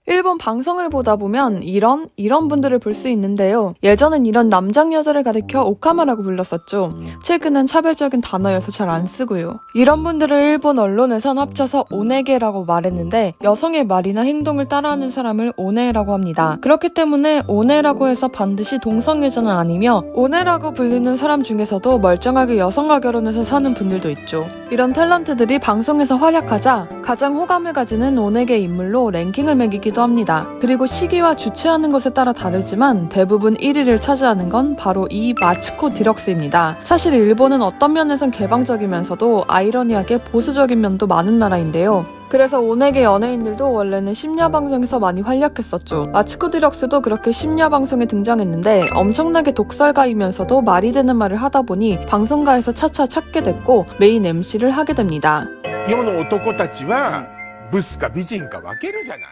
일본 방송을 보다 보면 이런 분들을 볼 수 있는데요. 예전엔 이런 남장 여자를 가리켜 오카마라고 불렀었죠. 최근엔 차별적인 단어여서 잘 안 쓰고요. 이런 분들을 일본 언론에선 합쳐서 오네게라고 말했는데 여성의 말이나 행동을 따라하는 사람을 오네라고 합니다. 그렇기 때문에 오네라고 해서 반드시 동성애자는 아니며 오네라고 불리는 사람 중에서도 멀쩡하게 여성과 결혼해서 사는 분들도 있죠. 이런 탤런트들이 방송에서 활약하자 가장 호감을 가지는 오네게 인물로 랭킹을 매기기도 합니다. 그리고 시기와 주최하는 것에 따라 다르지만 대부분 1위를 차지하는 건 바로 이 마츠코 디럭스입니다. 사실 일본은 어떤 면에선 개방적이면서도 아이러니하게 보수적인 면도 많은 나라인데요. 그래서 오네게 연예인들도 원래는 심야 방송에서 많이 활약했었죠. 마츠코 디럭스도 그렇게 심야 방송에 등장했는데 엄청나게 독설가이면서도 말이 되는 말을 하다 보니 방송가에서 차차 찾게 됐고 메인 MC를 하게 됩니다. 世の男たちはブスか美人か分けるじゃない。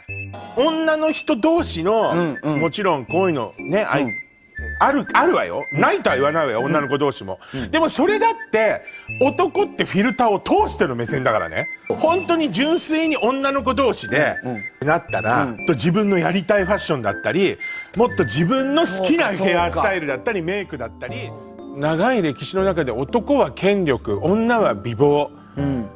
女の人同士の、もちろんこういうのね、あるわよ。ないとは言わないわよ、女の子同士も。でもそれだって男ってフィルターを通しての目線だからね。本当に純粋に女の子同士で、なったら、自分のやりたいファッションだったり、もっと自分の好きなヘアスタイルだったりメイクだったり、長い歴史の中で男は権力、女は美貌。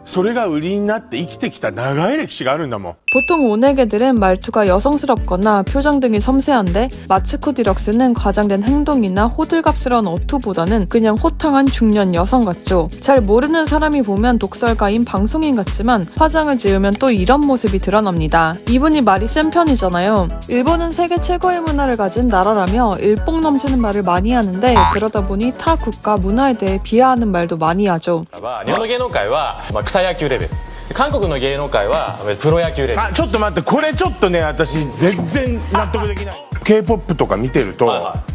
それが売りになって生きてきた長い歴史があるんだもん。 보통 오네게들은 말투가 여성스럽거나 표정 등이 섬세한데 마츠코 디럭스는 과장된 행동이나 호들갑스러운 어투보다는 그냥 호탕한 중년 여성 같죠. 잘 모르는 사람이 보면 독설가인 방송인 같지만 화장을 지으면 또 이런 모습이 드러납니다. 이분이 말이 센 편이잖아요. 일본은 세계 최고의 문화를 가진 나라라며 일복 넘치는 말을 많이 하는데 그러다 보니 타 국가 문화에 대해 비하하는 말도 많이 하죠. 日本の芸能界は草野球レベル、韓国の芸能界はプロ野球レベル。あ、ちょっと待って、これちょっとね、私全然納得できない。K-POP とか見てると、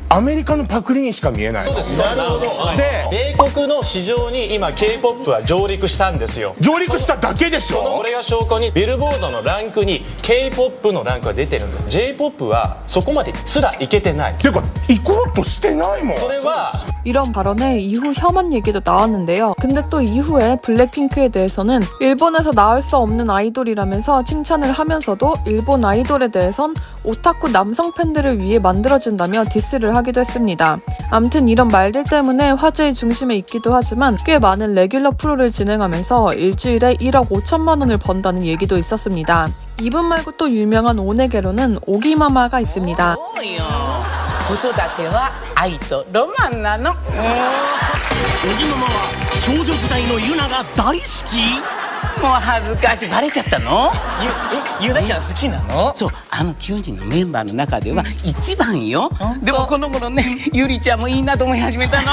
アメリカのパクリにしか見えないの。そうです。なるほど。で、米国の市場に今 K-POP は上陸したんですよ。上陸しただけでしょ。これが証拠にビルボードのランクに K-POP のランクが出てるんです。J-POP はそこまですらいけてない。てか行こうとしてないもん。それは 이런 발언에 이후 혐한 얘기도 나왔는데요. 근데 또 이후에 블랙핑크에 대해서는 일본에서 나올 수 없는 아이돌이라면서 칭찬을 하면서도 일본 아이돌에 대해선 오타쿠 남성 팬들을 위해 만들어진다며 디스를 하기도 했습니다. 암튼 이런 말들 때문에 화제의 중심에 있기도 하지만 꽤 많은 레귤러 프로를 진행하면서 일주일에 1억 5천만 원을 번다는 얘기도 있었습니다. 이분 말고 또 유명한 오네게로는 오기마마가 있습니다. 子育ては愛とロマンなの。小木ママは少女時代のユナが大好き。もう恥ずかしい。バレちゃったの？ゆなちゃん好きなの？そう、9人のメンバーの中では一番よ。でもこの頃ね、ゆりちゃんもいいなと思い始めたの。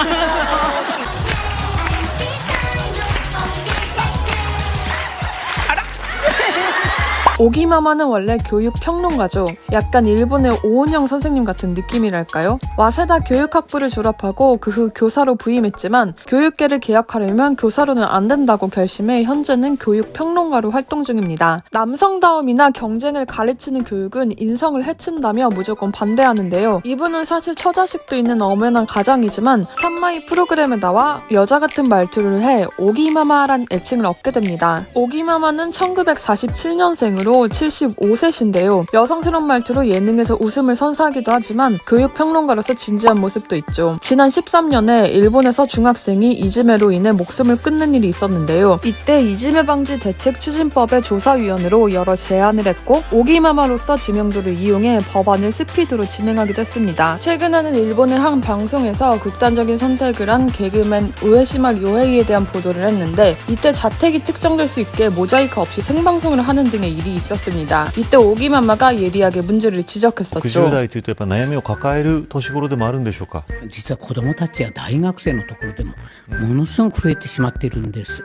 오기마마는 원래 교육 평론가죠. 약간 일본의 오은영 선생님 같은 느낌이랄까요? 와세다 교육학부를 졸업하고 그 후 교사로 부임했지만 교육계를 개혁하려면 교사로는 안 된다고 결심해 현재는 교육 평론가로 활동 중입니다. 남성다움이나 경쟁을 가르치는 교육은 인성을 해친다며 무조건 반대하는데요. 이분은 사실 처자식도 있는 엄연한 가장이지만 산마이 프로그램에 나와 여자 같은 말투를 해 오기마마란 애칭을 얻게 됩니다. 오기마마는 1947년생으로 75세신데요. 여성스러운 말투로 예능에서 웃음을 선사하기도 하지만 교육평론가로서 진지한 모습도 있죠. 지난 13년에 일본에서 중학생이 이즈메로 인해 목숨을 끊는 일이 있었는데요. 이때 이즈메 방지 대책 추진법의 조사위원으로 여러 제안을 했고 오기마마로서 지명도를 이용해 법안을 스피드로 진행하기도 했습니다. 최근에는 일본의 한 방송에서 극단적인 선택을 한 개그맨 우에시마 료헤이에 대한 보도를 했는데 이때 자택이 특정될 수 있게 모자이크 없이 생방송을 하는 등의 일이 있었습니다. 이때 오기마마가 예리하게 문제를 지적했었죠. 60代というとやっぱ悩みを抱える年頃でもあるんでしょうか。実は子供たちや大学生のところでもものすごく増えてしまっているんです。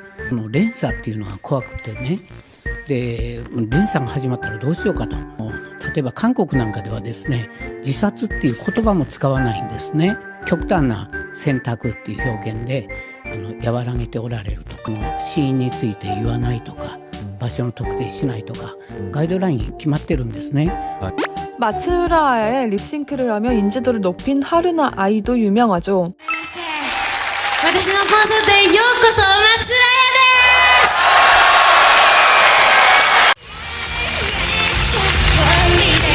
連鎖っていうのは怖くてね。で、連鎖が始まったらどうしようかと。例えば韓国なんかではですね、自殺っていう言葉も使わないんですね。極端な選択っていう表現で和らげておられるとか、死因について言わないとか、場所の特定しないとかガイドライン決まってるんですね。 마츠우라아의 립싱크를 하며 인지도를 높인 하루나 아이도 유명하죠. 私のコンサートへようこそ、松浦屋です。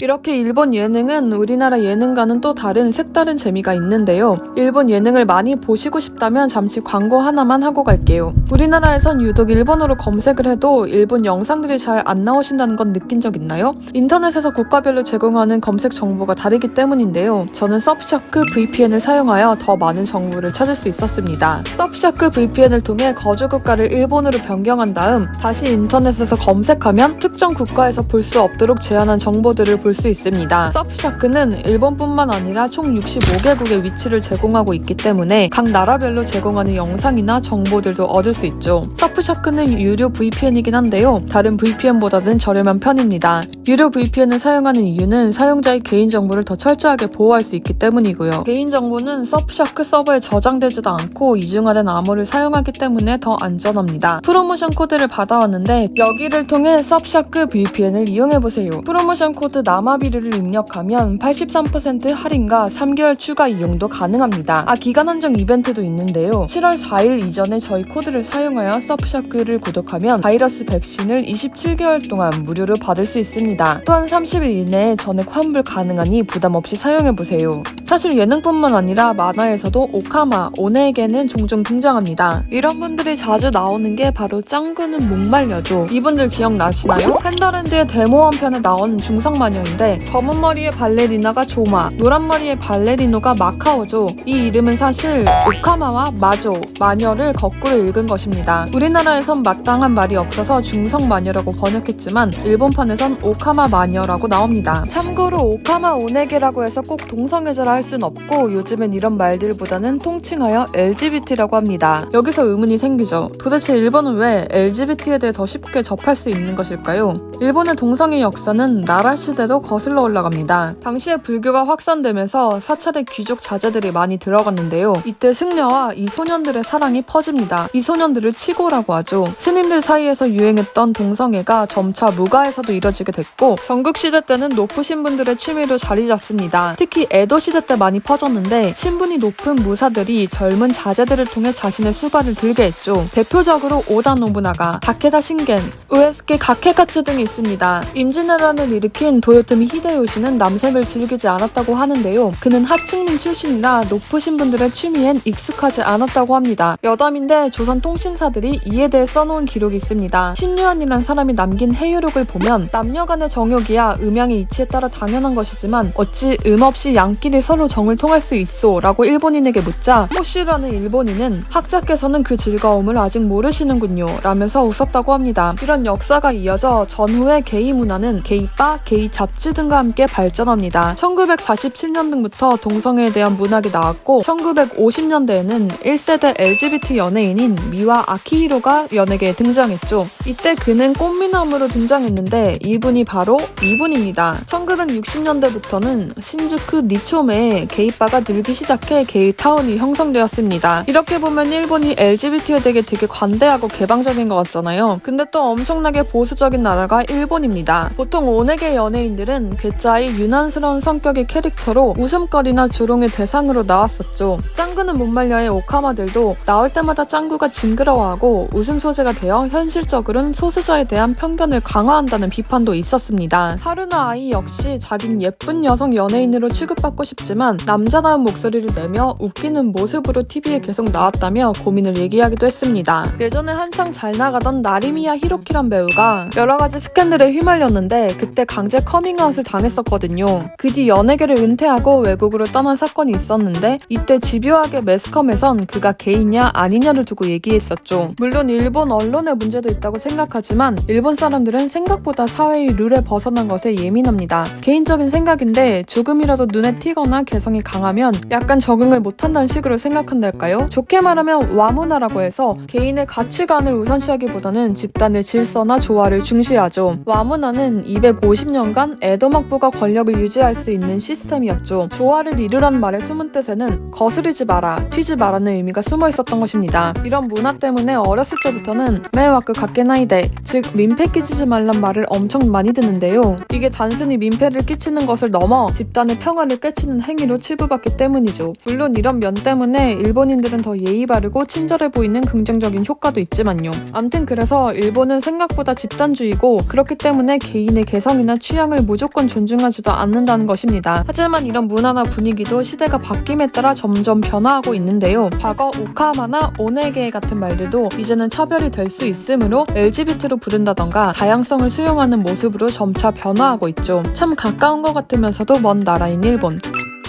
이렇게 일본 예능은 우리나라 예능과는 또 다른 색다른 재미가 있는데요. 일본 예능을 많이 보시고 싶다면 잠시 광고 하나만 하고 갈게요. 우리나라에선 유독 일본어로 검색을 해도 일본 영상들이 잘 안 나오신다는 건 느낀 적 있나요? 인터넷에서 국가별로 제공하는 검색 정보가 다르기 때문인데요. 저는 서브샤크 VPN을 사용하여 더 많은 정보를 찾을 수 있었습니다. 서브샤크 VPN을 통해 거주 국가를 일본으로 변경한 다음 다시 인터넷에서 검색하면 특정 국가에서 볼 수 없도록 제한한 정보들을 볼 수 있습니다. 서브샤크는 일본뿐만 아니라 총 65개국의 위치를 제공하고 있기 때문에 각 나라별로 제공하는 영상이나 정보들도 얻을 수 있죠. 서브샤크는 유료 VPN이긴 한데요. 다른 VPN보다는 저렴한 편입니다. 유료 VPN을 사용하는 이유는 사용자의 개인정보를 더 철저하게 보호할 수 있기 때문이고요. 개인정보는 서브샤크 서버에 저장되지도 않고 이중화된 암호를 사용하기 때문에 더 안전합니다. 프로모션 코드를 받아왔는데 여기를 통해 서브샤크 VPN을 이용해보세요. 프로모션 코드 나마비르를 입력하면 83% 할인과 3개월 추가 이용도 가능합니다. 기간 한정 이벤트도 있는데요. 7월 4일 이전에 저희 코드를 사용하여 서브샤크를 구독하면 바이러스 백신을 27개월 동안 무료로 받을 수 있습니다. 또한 30일 이내에 전액 환불 가능하니 부담 없이 사용해보세요. 사실 예능뿐만 아니라 만화에서도 오카마, 오네게는 종종 등장합니다. 이런 분들이 자주 나오는 게 바로 짱구는 목말려죠. 이분들 기억나시나요? 팬더랜드의 데모원편에 나온 중성마녀인데 검은 머리의 발레리나가 조마, 노란 머리의 발레리노가 마카오죠. 이 이름은 사실 오카마와 마조, 마녀를 거꾸로 읽은 것입니다. 우리나라에선 마땅한 말이 없어서 중성마녀라고 번역했지만 일본판에선 오카마 마녀라고 나옵니다. 참고로 오카마 오네게라고 해서 꼭 동성애자라 할 순 없고 요즘엔 이런 말들보다는 통칭하여 LGBT라고 합니다. 여기서 의문이 생기죠. 도대체 일본은 왜 LGBT에 대해 더 쉽게 접할 수 있는 것일까요? 일본의 동성애 역사는 나라 시대도 거슬러 올라갑니다. 당시에 불교가 확산되면서 사찰에 귀족 자제들이 많이 들어갔는데요. 이때 승려와 이 소년들의 사랑이 퍼집니다. 이 소년들을 치고라고 하죠. 스님들 사이에서 유행했던 동성애가 점차 무가에서도 이뤄지게 됐고 전국시대 때는 높으신 분들의 취미로 자리 잡습니다. 특히 에도 시대 때 많이 퍼졌는데 신분이 높은 무사들이 젊은 자제들을 통해 자신의 수발을 들게 했죠. 대표적으로 오다 노부나가, 다케다 신겐, 우에스케 가케카츠 등이 있습니다. 임진왜란을 일으킨 도요토미 히데요시는 남색을 즐기지 않았다고 하는데요. 그는 하층민 출신이라 높으신 분들의 취미엔 익숙하지 않았다고 합니다. 여담인데 조선 통신사들이 이에 대해 써놓은 기록이 있습니다. 신유한이란 사람이 남긴 회유록을 보면 남녀 간의 정욕이야 음양의 이치에 따라 당연한 것이지만 어찌 없이 양끼리 서로 정을 통할 수 있소? 라고 일본인에게 묻자 호슈라는 일본인은 학자께서는 그 즐거움을 아직 모르시는군요 라면서 웃었다고 합니다. 이런 역사가 이어져 전후의 게이 문화는 게이바, 게이 잡지 등과 함께 발전합니다. 1947년 등부터 동성애에 대한 문학이 나왔고 1950년대에는 1세대 LGBT 연예인인 미와 아키히로가 연예계에 등장했죠. 이때 그는 꽃미남으로 등장했는데 이분이 바로 이분입니다. 1960년대부터는 신주쿠 니초메에 게이바가 늘기 시작해 게이타운이 형성되었습니다. 이렇게 보면 일본이 LGBT에 대해 되게 관대하고 개방적인 것 같잖아요. 근데 또 엄청나게 보수적인 나라가 일본입니다. 보통 오네게 연예인들은 괴짜의 유난스러운 성격의 캐릭터로 웃음거리나 조롱의 대상으로 나왔었죠. 짱구는 못말려의 오카마들도 나올 때마다 짱구가 징그러워하고 웃음 소재가 되어 현실적으로는 소수자에 대한 편견을 강화한다는 비판도 있었습니다. 하루나 아이 역시 자긴 예쁜 여성 연예인으로 취급받고 싶지만 남자다운 목소리를 내며 웃기는 모습으로 TV에 계속 나왔다며 고민을 얘기하기도 했습니다. 예전에 한창 잘 나가던 나리미야 히로키란 배우가 여러가지 스캔들에 휘말렸는데 그때 강제 커밍아웃을 당했었거든요. 그 뒤 연예계를 은퇴하고 외국으로 떠난 사건이 있었는데 이때 집요하게 매스컴에선 그가 게이냐 아니냐를 두고 얘기했었죠. 물론 일본 언론의 문제도 있다고 생각하지만 일본 사람들은 생각보다 사회의 룰에 벗어난 것에 예민합니다. 개인적인 생각인데 조금이라도 눈에 튀거나 개성이 강하면 약간 적응을 못한다는 식으로 생각한달까요? 좋게 말하면 와문화라고 해서 개인의 가치관을 우선시하기보다는 집단의 질서나 조화를 중시하죠. 와문화는 250년간 에도 막부가 권력을 유지할 수 있는 시스템이었죠. 조화를 이루라는 말의 숨은 뜻에는 거스르지 마라, 튀지 마라는 의미가 숨어 있었던 것입니다. 이런 문화 때문에 어렸을 때부터는 메와크 가케나이데, 즉 민폐 끼치지 말란 말을 엄청 많이 듣는데요. 이게 단순히 민폐를 끼치는 것을 넘어 집단의 평화를 깨치는 행위로 치부받기 때문이죠. 물론 이런 면 때문에 일본인들은 더 예의 바르고 친절해 보이는 긍정적인 효과도 있지만요. 암튼 그래서 일본은 생각보다 집단주의고 그렇기 때문에 개인의 개성이나 취향을 무조건 존중하지도 않는다는 것입니다. 하지만 이런 문화나 분위기도 시대가 바뀜에 따라 점점 변화하고 있는데요. 과거 오카마나 오네게 같은 말들도 이제는 차별이 될 수 있으므로 LGBT로 부른다던가 다양성을 수용하는 모습으로 점차 변화하고 있죠. 참 가까운 것 같으면서도 먼 나라인 일본.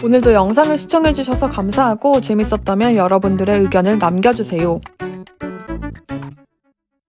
오늘도 영상을 시청해주셔서 감사하고 재밌었다면 여러분들의 의견을 남겨주세요.